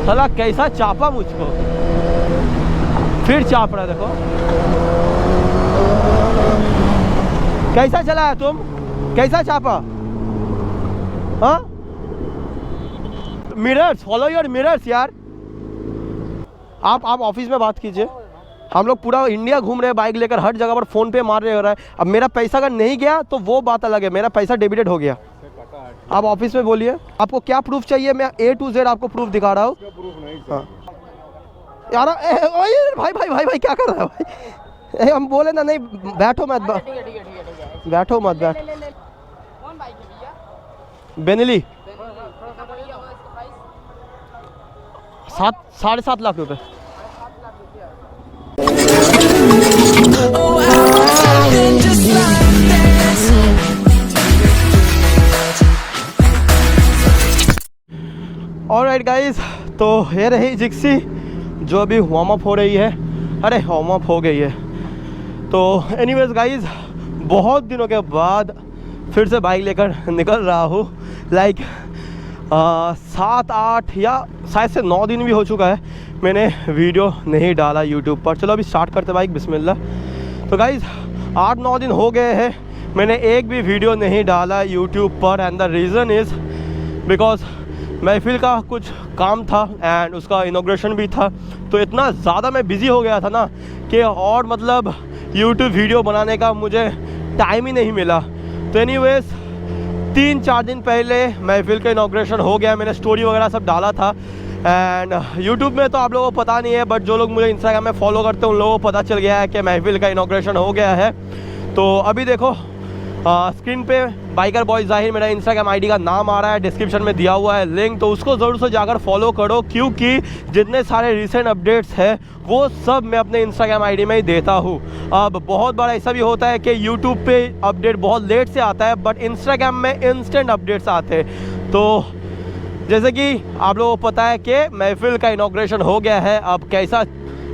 साला कैसा चापा मुझको, फिर चाप रहा है देखो। कैसा चला है तुम, कैसा चापा? हाँ, मिरर्स, फॉलो योर मिरर्स यार। आप ऑफिस में बात कीजिए। हम लोग पूरा इंडिया घूम रहे हैं बाइक लेकर, हर जगह पर फोन पे मार रहे हो रहा है। अब मेरा पैसा अगर नहीं गया तो वो बात अलग है, मेरा पैसा डेबिटेड हो गया। आप ऑफिस में बोलिए आपको क्या प्रूफ चाहिए, मैं A to Z आपको प्रूफ दिखा रहा हूँ। हाँ यार भाई भाई भाई भाई क्या कर रहा है भाई? हम बोले ना नहीं, बैठो मत, बैठो मत, बैठ। बेनिली 7.5 लाख रुपए। ऑलराइट गाइस, तो ये रही जिक्सी जो अभी वार्म अप हो रही है। अरे वार्म अप हो गई है। तो एनीवेज गाइस, बहुत दिनों के बाद फिर से बाइक लेकर निकल रहा हूँ। लाइक 7-8 या शायद से 9 दिन भी हो चुका है मैंने वीडियो नहीं डाला यूट्यूब पर। चलो अभी स्टार्ट करते बाइक, बिस्मिल्लाह। तो गाइस 8-9 दिन हो गए हैं मैंने एक भी वीडियो नहीं डाला यूट्यूब पर। And the reason is because महफिल का कुछ काम था एंड उसका इनॉग्रेशन भी था। तो इतना ज़्यादा मैं बिज़ी हो गया था ना कि और मतलब यूट्यूब वीडियो बनाने का मुझे टाइम ही नहीं मिला। तो एनीवेज 3-4 दिन पहले महफिल का इनॉग्रेशन हो गया, मैंने स्टोरी वगैरह सब डाला था। एंड यूट्यूब में तो आप लोगों को पता नहीं है, बट जो लोग मुझे इंस्टाग्राम में फॉलो करते हैं उन लोगों को पता चल गया है कि महफिल का इनॉग्रेशन हो गया है। तो अभी देखो स्क्रीन पे बाइकर बॉय ज़ाहिर मेरा इंस्टाग्राम आईडी का नाम आ रहा है, डिस्क्रिप्शन में दिया हुआ है लिंक, तो उसको ज़रूर से जाकर फॉलो करो, क्योंकि जितने सारे रिसेंट अपडेट्स हैं वो सब मैं अपने इंस्टाग्राम आईडी में ही देता हूँ। अब बहुत बार ऐसा भी होता है कि यूट्यूब पे अपडेट बहुत लेट से आता है, बट इंस्टाग्राम में इंस्टेंट अपडेट्स आते हैं। तो जैसे कि आप लोगों को पता है कि महफिल का इनॉग्रेशन हो गया है, अब कैसा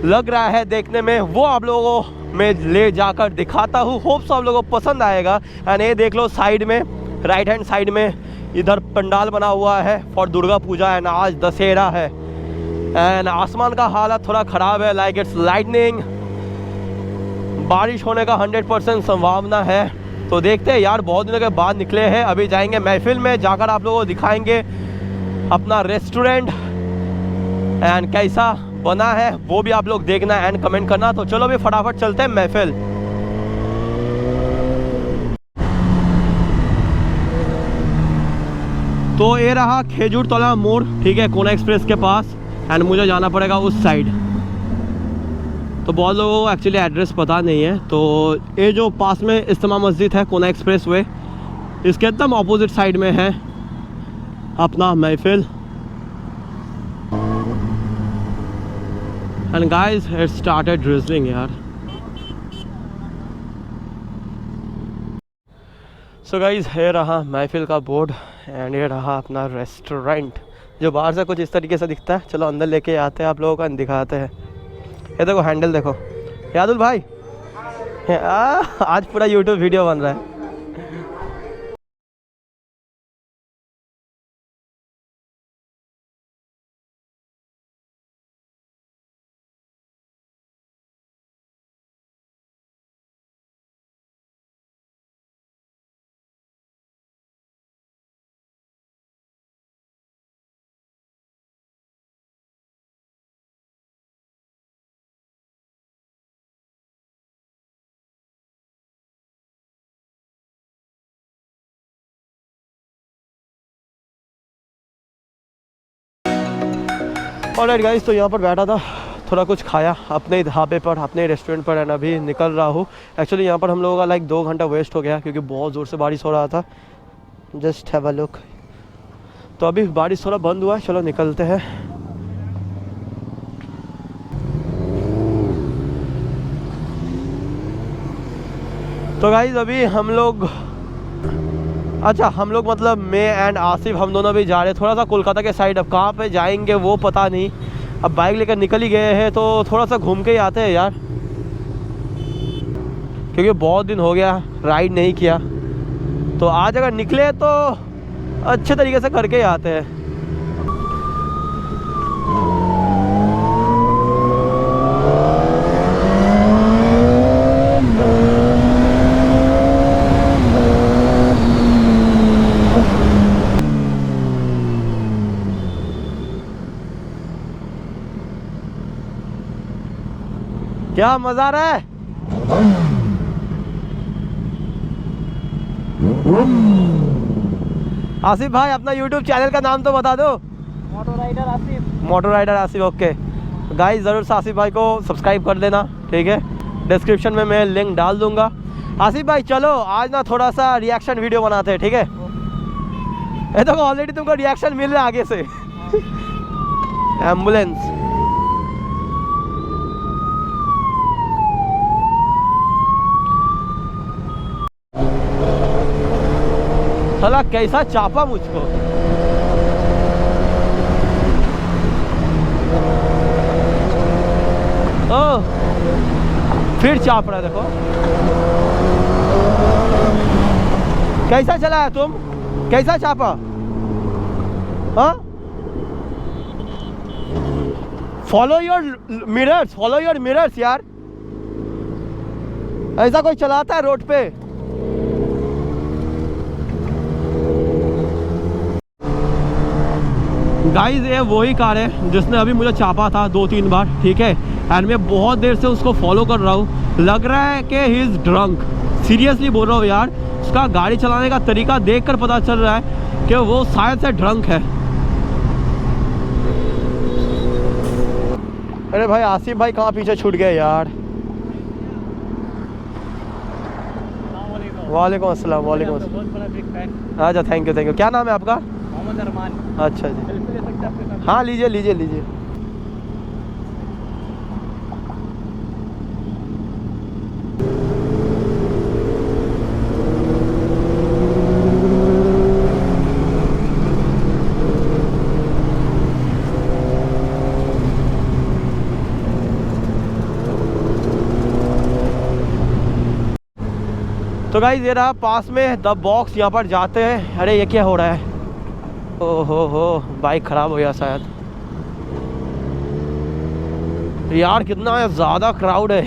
लग रहा है देखने में वो आप लोगों को मैं ले जाकर दिखाता हूँ। होप्स आप लोगों को पसंद आएगा। एंड ये देख लो साइड में, राइट हैंड साइड में इधर पंडाल बना हुआ है फॉर दुर्गा पूजा। एंड आज दशहरा है एंड आसमान का हालत थोड़ा ख़राब है, लाइक इट्स लाइटनिंग। बारिश होने का 100% संभावना है। तो देखते हैं यार, बहुत दिनों के बाद निकले हैं। अभी जाएंगे महफिल में, जाकर आप लोगों को दिखाएंगे अपना रेस्टोरेंट एंड कैसा बना है वो भी आप लोग देखना एंड कमेंट करना। तो चलो अभी फटाफट चलते हैं महफिल। तो ये रहा खेजूर तला मोड़, ठीक है, कोना एक्सप्रेस के पास। एंड मुझे जाना पड़ेगा उस साइड। तो बहुत लोगों को एक्चुअली एड्रेस पता नहीं है। तो ये जो पास में इस्तेमा मस्जिद है, कोना एक्सप्रेस वे, इसके एकदम ऑपोजिट साइड में है अपना महफिल। And guys it started drizzling यार। सो गाइस ये रहा महफिल का बोर्ड एंड ये रहा अपना रेस्टोरेंट, जो बाहर से कुछ इस तरीके से दिखता है। चलो अंदर लेके आते हैं आप लोगों को, दिखाते हैं। ये देखो हैंडल देखो, यादुल भाई आज पूरा यूट्यूब वीडियो बन रहा है। ऑलराइट गाइस, तो यहाँ पर बैठा था, थोड़ा कुछ खाया अपने ढाबे पर, अपने रेस्टोरेंट पर, एंड अभी निकल रहा हूँ। एक्चुअली यहाँ पर हम लोगों का लाइक 2 घंटा वेस्ट हो गया क्योंकि बहुत ज़ोर से बारिश हो रहा था। Just have a look. तो अभी बारिश थोड़ा बंद हुआ है, चलो निकलते हैं। तो गाइस अभी हम लोग हम लोग मतलब मैं एंड आसिफ, हम दोनों भी जा रहे हैं थोड़ा सा कोलकाता के साइड। अब कहाँ पे जाएंगे वो पता नहीं। अब बाइक लेकर निकल ही गए हैं तो थोड़ा सा घूम के ही आते हैं यार, क्योंकि बहुत दिन हो गया राइड नहीं किया। तो आज अगर निकले तो अच्छे तरीके से करके ही आते हैं। क्या मजा आ रहा है? आसिफ भाई अपना YouTube चैनल का नाम तो बता दो। मोटो राइडर आसिफ। मोटो राइडर आसिफ, ओके गाइस, ज़रूर से आसिफ भाई को सब्सक्राइब कर लेना, ठीक है। डिस्क्रिप्शन में मैं लिंक डाल दूंगा। आसिफ भाई चलो आज ना थोड़ा सा रिएक्शन वीडियो बनाते हैं, ठीक है। ये तो ऑलरेडी तुमको रिएक्शन मिल रहा है आगे से। एम्बुलेंस साला कैसा चापा मुझको। ओ फिर चाप रहा है, देखो कैसा चला है तुम, कैसा चापा? हाँ, फॉलो योर मिरर्स यार। ऐसा कोई चलाता है रोड पे? गाइस ये वही कार है जिसने अभी मुझे चापा था 2-3 बार, ठीक है। एंड मैं बहुत देर से उसको फॉलो कर रहा हूँ। लग रहा है कि ही इज़ ड्रंक, सीरियसली बोल रहा हूँ यार। उसका गाड़ी चलाने का तरीका देखकर पता चल रहा है कि वो शायद से ड्रंक है। अरे भाई आसिफ भाई कहाँ पीछे छूट गए यार। वालेकुम अस्सलाम। वालेकुम अस्सलाम। अच्छा थैंक यू। क्या नाम है आपका? मोहम्मद अरमान। अच्छा जी, हाँ लीजिए। तो गाइस ये रहा पास में द बॉक्स, यहाँ पर जाते हैं। अरे ये क्या हो रहा है? हो बाइक ख़राब हो गया शायद। यार कितना ज़्यादा क्राउड है।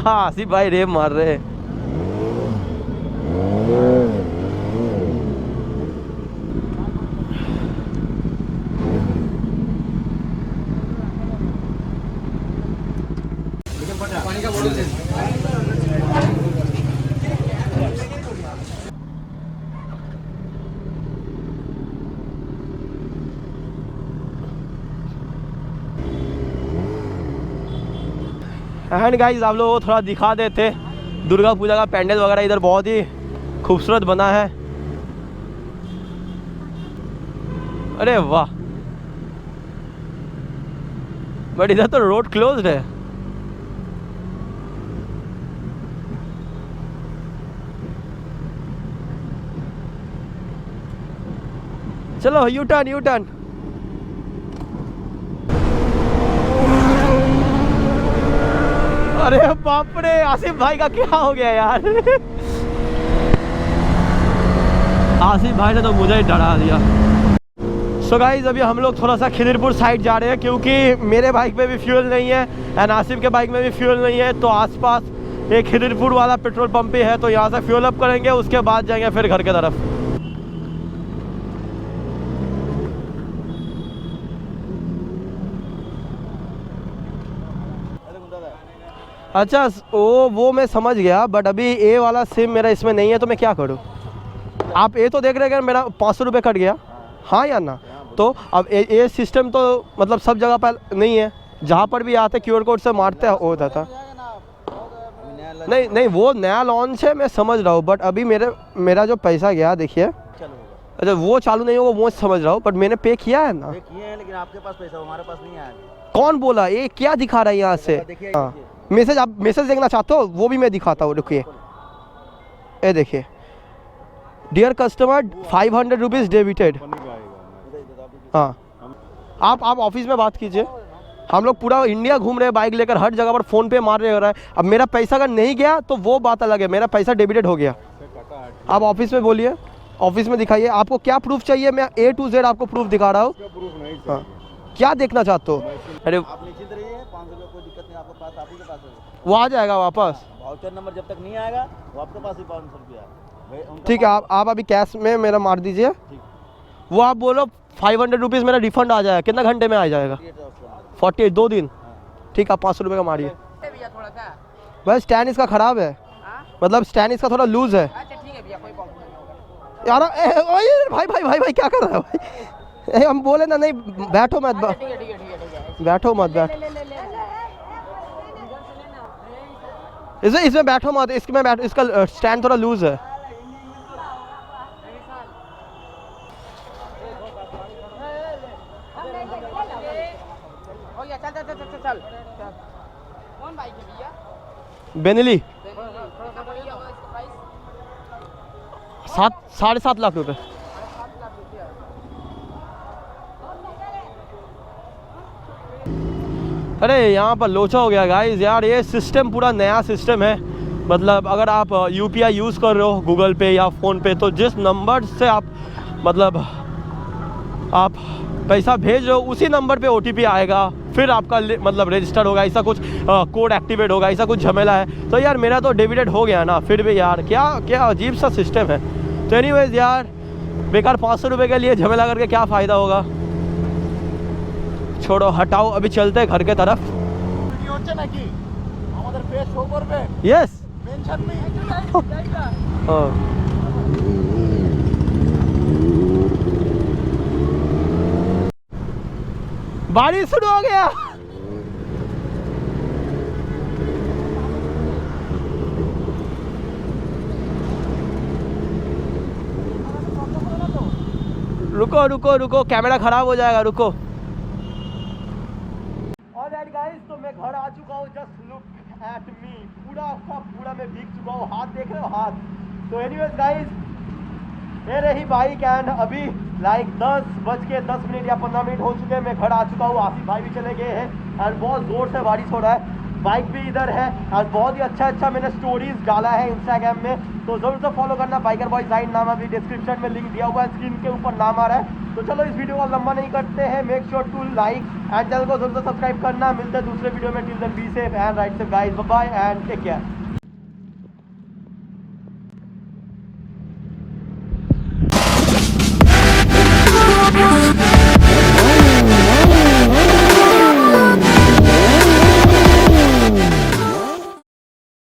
आसिफ भाई रेप मार रहे हैं। पानी का बोतल दे। एंड गाइस आप लोगों को थोड़ा दिखा देते, दुर्गा पूजा का पैंडल वगैरह इधर बहुत ही खूबसूरत बना है। अरे वाह, बट इधर तो रोड क्लोज्ड है। चलो यू टर्न। अरे बाप रे, आसिफ भाई का क्या हो गया यार? आसिफ भाई ने तो मुझे ही डरा दिया। सो गाइस अभी हम लोग थोड़ा सा खिदिरपुर साइड जा रहे हैं, क्योंकि मेरे बाइक में भी फ्यूल नहीं है एंड आसिफ के बाइक में भी फ्यूल नहीं है। तो आसपास एक खिदिरपुर वाला पेट्रोल पंप ही है, तो यहाँ से फ्यूल अप करेंगे, उसके बाद जाएंगे फिर घर की तरफ। अच्छा वो मैं समझ गया, बट अभी ए वाला सिम मेरा इसमें नहीं है, तो मैं क्या करूँ? आप ये तो देख रहे हैं मेरा 500 रुपये कट गया, हाँ या ना? तो अब ये सिस्टम तो मतलब सब जगह पर नहीं है, जहाँ पर भी आते QR कोड से मारते होता था। नहीं वो नया लॉन्च है, मैं समझ रहा हूँ, बट अभी मेरा जो पैसा गया देखिए, अच्छा वो चालू नहीं होगा, वो समझ रहा हूँ, बट मैंने पे किया है ना। लेकिन आपके पास पैसा हमारे पास नहीं आया। कौन बोला? ये क्या दिखा रहा है यहाँ से? हाँ मैसेज, आप मैसेज देखना चाहते हो वो भी मैं दिखाता हूँ, रुकिए। ये देखिए, डियर कस्टमर 500 रुपीज़ डेबिटेड। हाँ आप ऑफिस में बात कीजिए, हम लोग पूरा इंडिया घूम रहे हैं बाइक लेकर, हर जगह पर फ़ोन पे मार रहे हो रहा है। अब मेरा पैसा अगर नहीं गया तो वो बात अलग है, मेरा पैसा डेबिटेड हो गया। आप ऑफिस में बोलिए, ऑफिस में दिखाइए, आपको क्या प्रूफ चाहिए? मैं A to Z आपको प्रूफ दिखा रहा हूँ। हाँ क्या देखना चाहते हो? अरे वो आ जाएगा वापस? वाउचर नंबर जब तक नहीं आएगा वो आपके पास ही 500 रुपया है। ठीक है, आप अभी कैश में मेरा मार दीजिए। ठीक। वो आप बोलो 500 रुपीज़ मेरा रिफंड आ जाएगा, कितना घंटे में आ जाएगा? 48, 2 दिन। ठीक है, आप 500 रुपये का मारिए। भैया थोड़ा सा भाई स्टैंड इसका ख़राब है, मतलब स्टैंड इसका थोड़ा लूज़ है। अच्छा ठीक है भैया, कोई प्रॉब्लम नहीं होगा। यार ओए भाई भाई भाई भाई क्या कर रहा है भाई? हम बोले ना, नहीं बैठो मत, ठीक है ठीक है ठीक है ठीक है। बैठो मत, बैठ इसमें बैठो मत, इसमें बैठो, इसका स्टैंड थोड़ा लूज है। हो गया, चल चल चल चल चल। कौन बाइक है भैया? बेनली। थोड़ा सा बढ़िया होगा इसका प्राइस? 7.5 लाख रुपए। 7 लाख रुपया। अरे यहाँ पर लोचा हो गया गाइस यार, ये सिस्टम पूरा नया सिस्टम है। मतलब अगर आप यूपीआई यूज़ कर रहे हो गूगल पे या फ़ोन पे, तो जिस नंबर से आप मतलब आप पैसा भेज रहे हो उसी नंबर पे ओटीपी आएगा, फिर आपका मतलब रजिस्टर होगा, ऐसा कुछ कोड एक्टिवेट होगा, ऐसा कुछ झमेला है। तो यार मेरा तो डेबिटेड हो गया ना, फिर भी यार क्या क्या अजीब सा सिस्टम है। तो एनीवेज यार, बेकार 500 रुपये के लिए झमेला करके क्या फ़ायदा होगा। छोड़ो, हटाओ, अभी चलते हैं घर के तरफ। यस बारिश शुरू हो गया। रुको रुको रुको, कैमरा खराब हो जाएगा, रुको। ऑलराइट गाइस, तो मैं घर आ चुका हूँ। जस्ट लुक एट मी, पूरा का पूरा मैं भीग चुका हूँ। हाथ देख रहे हो, हाथ। तो एनीवेज गाइस, ये रही बाइक एंड अभी लाइक 10:10 या 15 मिनट हो चुके हैं। मैं घर आ चुका हूँ। आसिफ भाई भी चले गए हैं एंड बहुत ज़ोर से बारिश हो रहा है। बाइक भी इधर है और बहुत ही अच्छा मैंने स्टोरीज डाला है इंस्टाग्राम में, तो ज़रूर से फॉलो करना। बाइकर बॉय साइन नाम अभी डिस्क्रिप्शन में लिंक दिया हुआ है, स्क्रीन के ऊपर नाम आ रहा है। तो चलो इस वीडियो को लंबा नहीं करते हैं। Make sure to like and channel को जरूर से सब्सक्राइब करना। मिलते हैं दूसरे वीडियो में। Till then be safe and right safe guys, bye bye and take care.